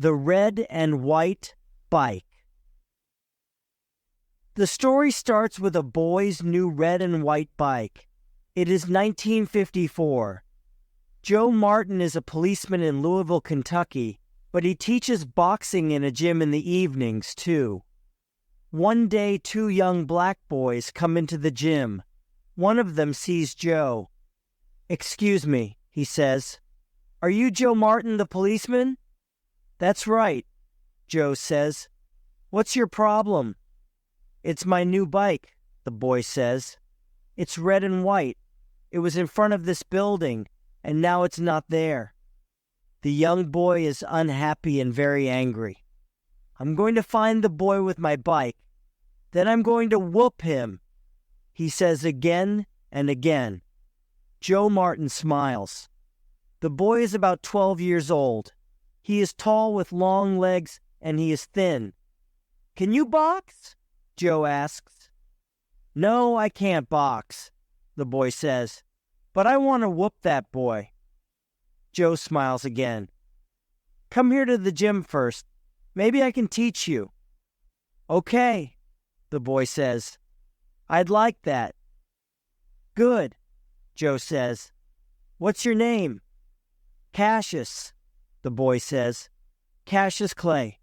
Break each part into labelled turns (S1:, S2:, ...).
S1: The Red and White Bike. The story starts with a boy's new red and white bike. It is 1954. Joe Martin is a policeman in Louisville, Kentucky, but he teaches boxing in a gym in the evenings, too. One day, two young black boys come into the gym. One of them sees Joe. "Excuse me," he says. "Are you Joe Martin, the policeman?" "That's right," Joe says. "What's your problem?" "It's my new bike," the boy says. "It's red and white. It was in front of this building, and now it's not there." The young boy is unhappy and very angry. "I'm going to find the boy with my bike. Then I'm going to whoop him," he says again and again. Joe Martin smiles. The boy is about 12 years old. He is tall with long legs, and he is thin. "Can you box?" Joe asks. "No, I can't box," the boy says, "but I want to whoop that boy." Joe smiles again. "Come here to the gym first. Maybe I can teach you." "Okay," the boy says. "I'd like that." "Good," Joe says. "What's your name?" "Cassius," the boy says. "Cassius Clay."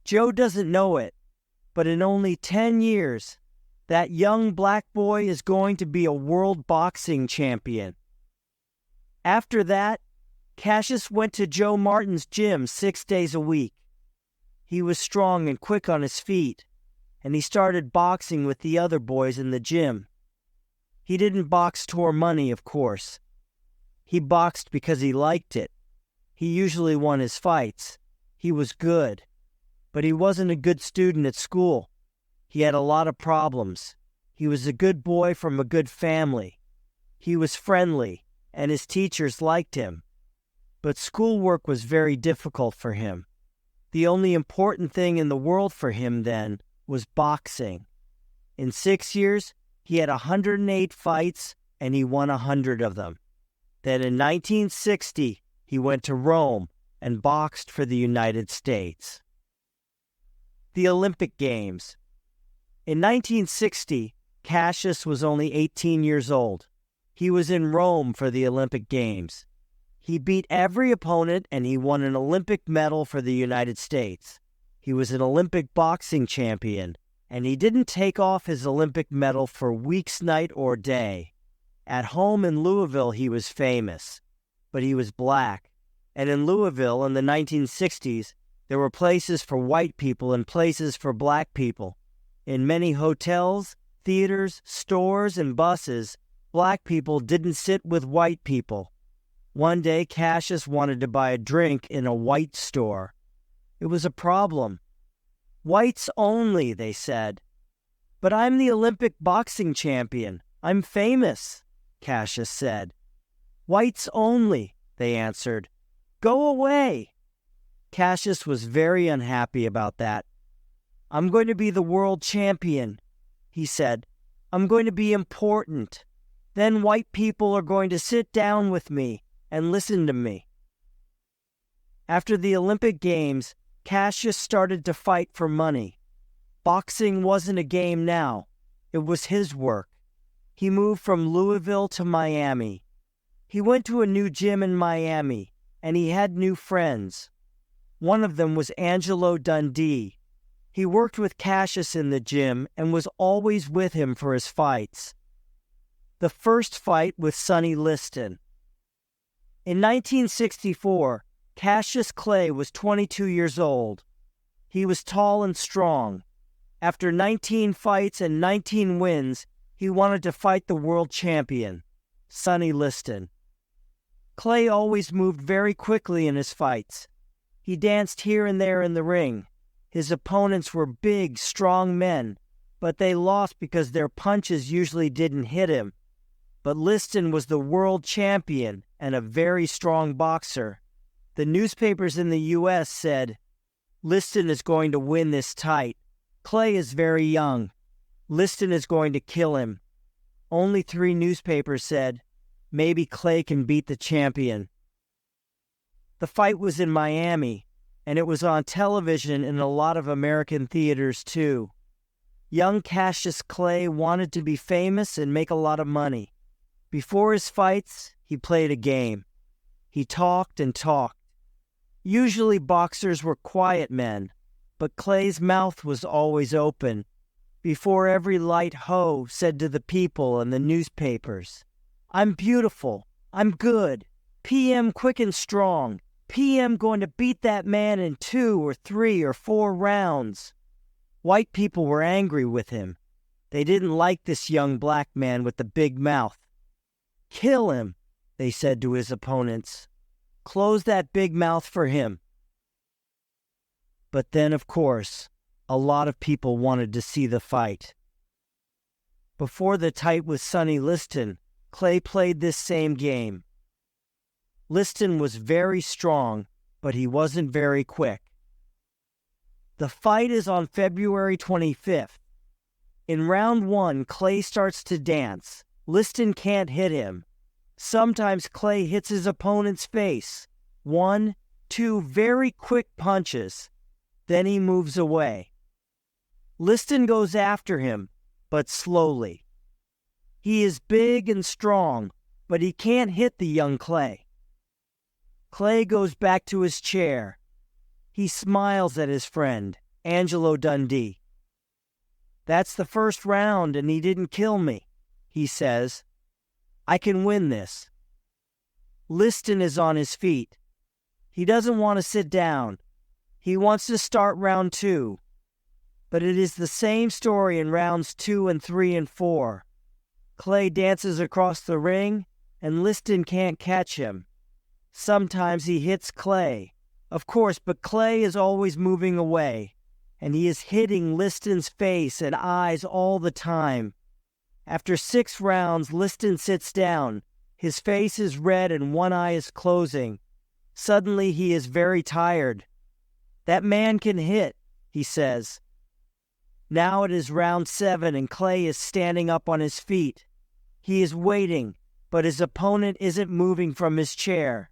S1: Joe doesn't know it, but in only 10 years, that young black boy is going to be a world boxing champion. After that, Cassius went to Joe Martin's gym 6 days a week. He was strong and quick on his feet, and he started boxing with the other boys in the gym. He didn't box for money, of course. He boxed because he liked it. He usually won his fights. He was good. But he wasn't a good student at school. He had a lot of problems. He was a good boy from a good family. He was friendly, and his teachers liked him. But schoolwork was very difficult for him. The only important thing in the world for him then was boxing. In 6 years, he had 108 fights, and he won 100 of them. Then in 1960, he went to Rome and boxed for the United States. The Olympic Games. In 1960, Cassius was only 18 years old. He was in Rome for the Olympic Games. He beat every opponent and he won an Olympic medal for the United States. He was an Olympic boxing champion, and he didn't take off his Olympic medal for weeks, night, or day. At home in Louisville, he was famous, but he was black. And in Louisville in the 1960s, there were places for white people and places for black people. In many hotels, theaters, stores, and buses, black people didn't sit with white people. One day, Cassius wanted to buy a drink in a white store. It was a problem. "Whites only," they said. "But I'm the Olympic boxing champion. I'm famous," Cassius said. "Whites only," they answered. "Go away." Cassius was very unhappy about that. "I'm going to be the world champion," he said. "I'm going to be important. Then white people are going to sit down with me and listen to me." After the Olympic Games, Cassius started to fight for money. Boxing wasn't a game now. It was his work. He moved from Louisville to Miami. He went to a new gym in Miami, and he had new friends. One of them was Angelo Dundee. He worked with Cassius in the gym and was always with him for his fights. The first fight with Sonny Liston. In 1964, Cassius Clay was 22 years old. He was tall and strong. After 19 fights and 19 wins, he wanted to fight the world champion, Sonny Liston. Clay always moved very quickly in his fights. He danced here and there in the ring. His opponents were big, strong men, but they lost because their punches usually didn't hit him. But Liston was the world champion and a very strong boxer. The newspapers in the U.S. said, "Liston is going to win this tight. Clay is very young. Liston is going to kill him." Only 3 newspapers said, "Maybe Clay can beat the champion." The fight was in Miami. and it was on television in a lot of American theaters too. Young Cassius Clay wanted to be famous and make a lot of money. Before his fights, he played a game. He talked and talked. Usually boxers were quiet men, but Clay's mouth was always open. Before every light ho said to the people and the newspapers, "I'm beautiful, I'm good, PM quick and strong, PM going to beat that man in 2 or 3 or 4 rounds. White people were angry with him. They didn't like this young black man with the big mouth. "Kill him," they said to his opponents. "Close that big mouth for him." But then, of course, a lot of people wanted to see the fight. Before the fight with Sonny Liston, Clay played this same game. Liston was very strong, but he wasn't very quick. The fight is on February 25th. In round 1, Clay starts to dance. Liston can't hit him. Sometimes Clay hits his opponent's face. 1, 2 very quick punches. Then he moves away. Liston goes after him, but slowly. He is big and strong, but he can't hit the young Clay. Clay goes back to his chair. He smiles at his friend, Angelo Dundee. "That's the first round and he didn't kill me," he says. "I can win this." Liston is on his feet. He doesn't want to sit down. He wants to start round 2. But it is the same story in rounds 2 and 3 and 4. Clay dances across the ring, and Liston can't catch him. Sometimes he hits Clay, of course, but Clay is always moving away, and he is hitting Liston's face and eyes all the time. After 6 rounds, Liston sits down. His face is red and one eye is closing. Suddenly he is very tired. "That man can hit," he says. Now it is round 7 and Clay is standing up on his feet. He is waiting, but his opponent isn't moving from his chair.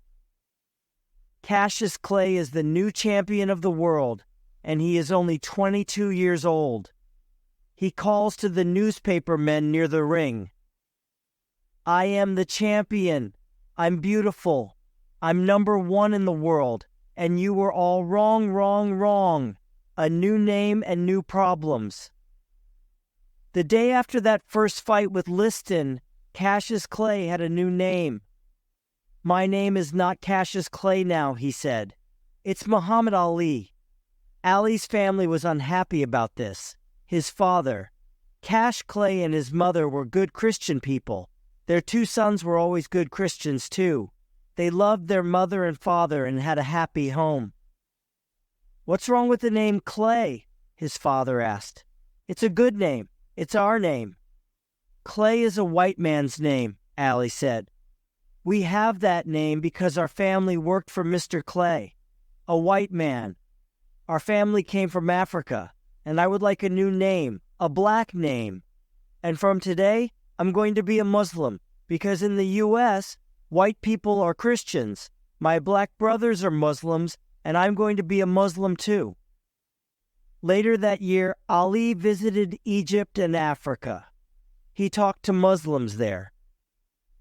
S1: Cassius Clay is the new champion of the world, and he is only 22 years old. He calls to the newspaper men near the ring. "I am the champion. I'm beautiful. I'm number 1 in the world, and you were all wrong, wrong, wrong. A new name and new problems." The day after that first fight with Liston, Cassius Clay had a new name. "My name is not Cassius Clay now," he said. "It's Muhammad Ali." Ali's family was unhappy about this. His father, Cash Clay, and his mother were good Christian people. Their 2 sons were always good Christians too. They loved their mother and father and had a happy home. "What's wrong with the name Clay?" his father asked. "It's a good name. It's our name." "Clay is a white man's name," Ali said. "We have that name because our family worked for Mr. Clay, a white man. Our family came from Africa, and I would like a new name, a black name. And from today, I'm going to be a Muslim, because in the U.S., white people are Christians. My black brothers are Muslims, and I'm going to be a Muslim too." Later that year, Ali visited Egypt and Africa. He talked to Muslims there.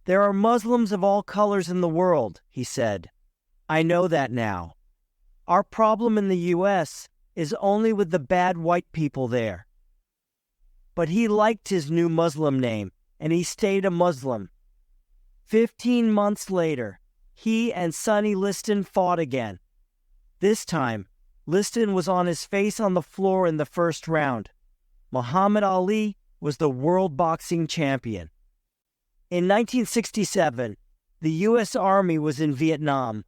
S1: "There are Muslims of all colors in the world," he said. "I know that now. Our problem in the U.S. is only with the bad white people there." But he liked his new Muslim name, and he stayed a Muslim. 15 months later, he and Sonny Liston fought again. This time, Liston was on his face on the floor in the first round. Muhammad Ali was the world boxing champion. In 1967, the U.S. Army was in Vietnam.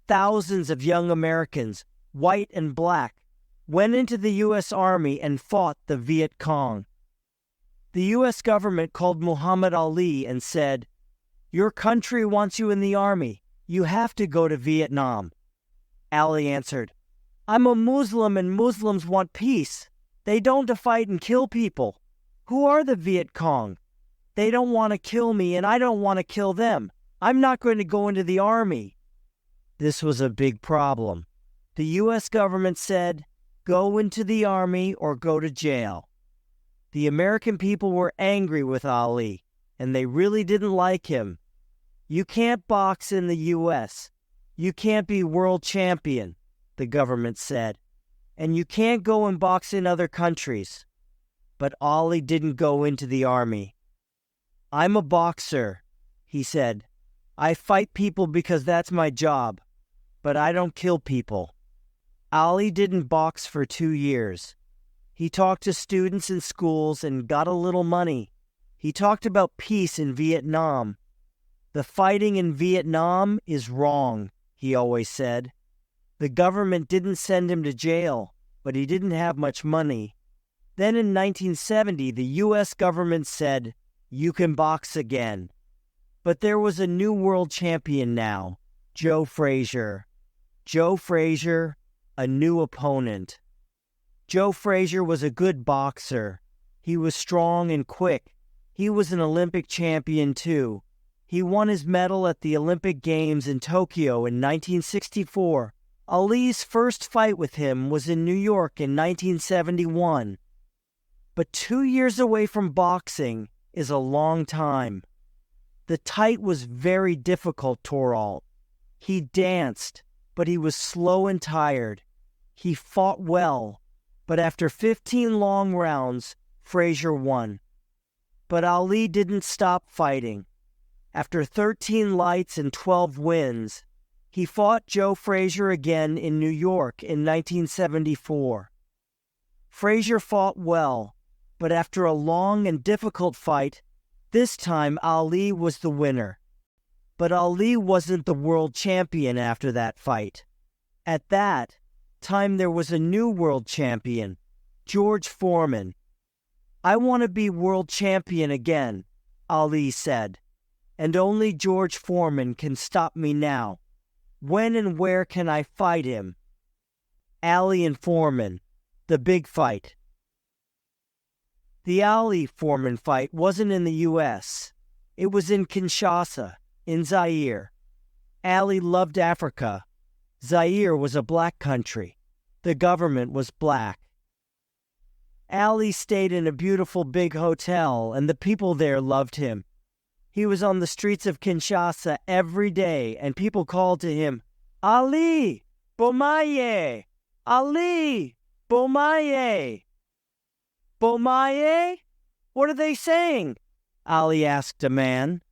S1: Thousands of young Americans, white and black, went into the U.S. Army and fought the Viet Cong. The U.S. government called Muhammad Ali and said, "Your country wants you in the Army. You have to go to Vietnam." Ali answered, "I'm a Muslim and Muslims want peace. They don't fight and kill people. Who are the Viet Cong? They don't want to kill me and I don't want to kill them. I'm not going to go into the Army." This was a big problem. The U.S. government said, "Go into the army or go to jail." The American people were angry with Ali, and they really didn't like him. "You can't box in the U.S. You can't be world champion," the government said, "and you can't go and box in other countries." But Ali didn't go into the army. "I'm a boxer," he said. "I fight people because that's my job, but I don't kill people." Ali didn't box for 2 years. He talked to students in schools and got a little money. He talked about peace in Vietnam. "The fighting in Vietnam is wrong," he always said. The government didn't send him to jail, but he didn't have much money. Then in 1970, the U.S. government said, "You can box again." But there was a new world champion now, Joe Frazier. Joe Frazier, a new opponent. Joe Frazier was a good boxer. He was strong and quick. He was an Olympic champion too. He won his medal at the Olympic Games in Tokyo in 1964. Ali's first fight with him was in New York in 1971. But 2 years away from boxing is a long time. The tight was very difficult, Torald. He danced, but he was slow and tired. He fought well, but after 15 long rounds, Frazier won. But Ali didn't stop fighting. After 13 lights and 12 wins, he fought Joe Frazier again in New York in 1974. Frazier fought well, but after a long and difficult fight, this time Ali was the winner. But Ali wasn't the world champion after that fight. At that time there was a new world champion, George Foreman. "I want to be world champion again," Ali said, "and only George Foreman can stop me now. When and where can I fight him?" Ali and Foreman, the big fight. The Ali-Foreman fight wasn't in the U.S. It was in Kinshasa, in Zaire. Ali loved Africa. Zaire was a black country. The government was black. Ali stayed in a beautiful big hotel, and the people there loved him. He was on the streets of Kinshasa every day, and people called to him, "Ali, Bomaye! Ali, Bomaye!" "Bomaye? What are they saying?" Ali asked a man.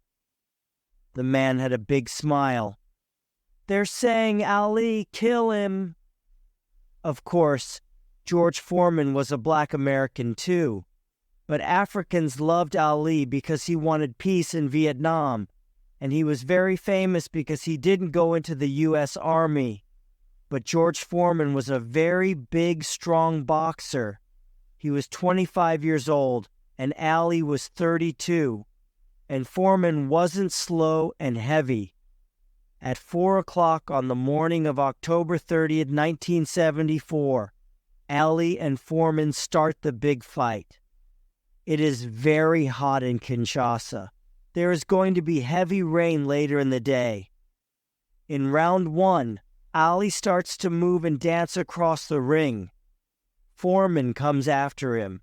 S1: The man had a big smile. "They're saying, 'Ali, kill him.'" Of course, George Foreman was a black American too, but Africans loved Ali because he wanted peace in Vietnam, and he was very famous because he didn't go into the U.S. Army. But George Foreman was a very big, strong boxer. He was 25 years old, and Ali was 32, and Foreman wasn't slow and heavy. At 4 o'clock on the morning of October 30th, 1974, Ali and Foreman start the big fight. It is very hot in Kinshasa. There is going to be heavy rain later in the day. In round 1, Ali starts to move and dance across the ring. Foreman comes after him.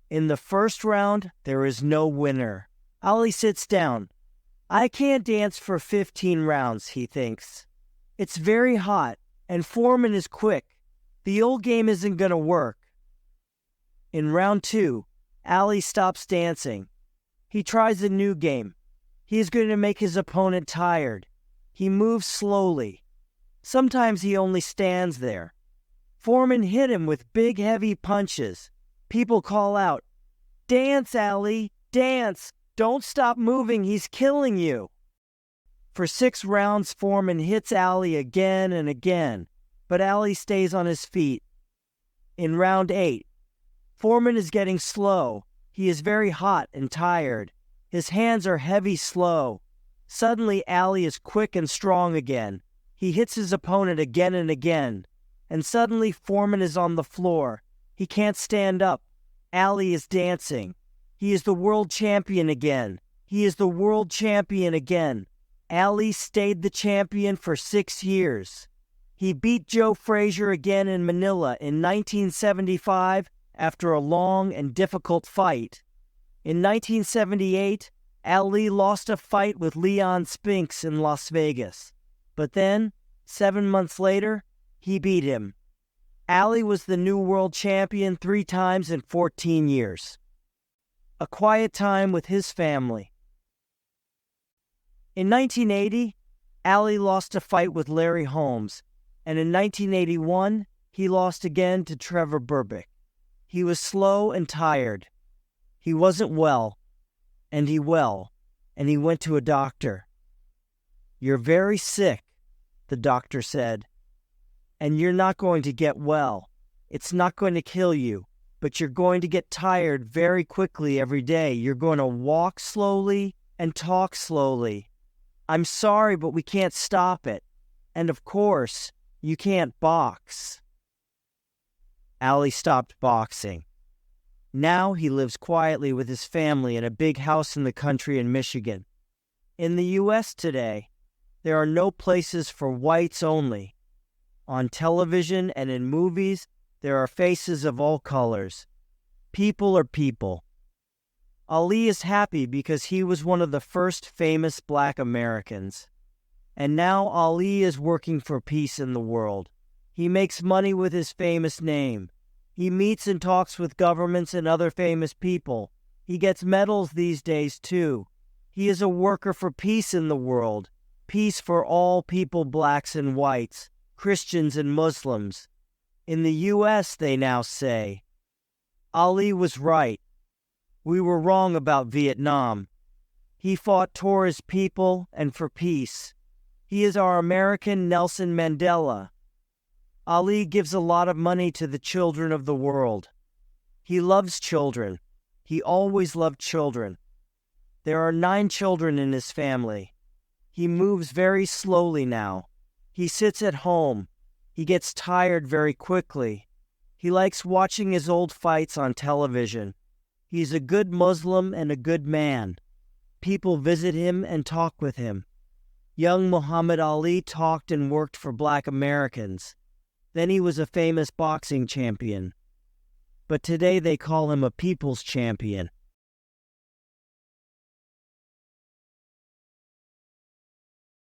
S1: In the first round, there is no winner. Ali sits down. "I can't dance for 15 rounds, he thinks. It's very hot, and Foreman is quick. The old game isn't going to work." In round 2, Ali stops dancing. He tries a new game. He is going to make his opponent tired. He moves slowly. Sometimes he only stands there. Foreman hit him with big, heavy punches. People call out, "Dance, Ali, dance! Don't stop moving, he's killing you!" For 6 rounds, Foreman hits Ali again and again, but Ali stays on his feet. In round 8, Foreman is getting slow. He is very hot and tired. His hands are heavy, slow. Suddenly, Ali is quick and strong again. He hits his opponent again and again. And suddenly, Foreman is on the floor. He can't stand up. Ali is dancing. He is the world champion again. He is the world champion again. Ali stayed the champion for 6 years. He beat Joe Frazier again in Manila in 1975 after a long and difficult fight. In 1978, Ali lost a fight with Leon Spinks in Las Vegas. But then, 7 months later, he beat him. Ali was the new world champion 3 times in 14 years. A quiet time with his family. In 1980, Ali lost a fight with Larry Holmes, and in 1981, he lost again to Trevor Berbick. He was slow and tired. He wasn't well, and he went to a doctor. "You're very sick," the doctor said, "and you're not going to get well. It's not going to kill you, but you're going to get tired very quickly every day. You're going to walk slowly and talk slowly. I'm sorry, but we can't stop it. And of course, you can't box." Ali stopped boxing. Now he lives quietly with his family in a big house in the country in Michigan. In the U.S. today, there are no places for whites only. On television and in movies, there are faces of all colors. People are people. Ali is happy because he was one of the first famous Black Americans. And now Ali is working for peace in the world. He makes money with his famous name. He meets and talks with governments and other famous people. He gets medals these days too. He is a worker for peace in the world. Peace for all people, blacks and whites, Christians and Muslims. In the U.S., they now say, Ali was right. We were wrong about Vietnam. He fought for his people and for peace. He is our American Nelson Mandela. Ali gives a lot of money to the children of the world. He loves children. He always loved children. There are 9 children in his family. He moves very slowly now. He sits at home. He gets tired very quickly. He likes watching his old fights on television. He's a good Muslim and a good man. People visit him and talk with him. Young Muhammad Ali talked and worked for Black Americans. Then he was a famous boxing champion. But today they call him a people's champion.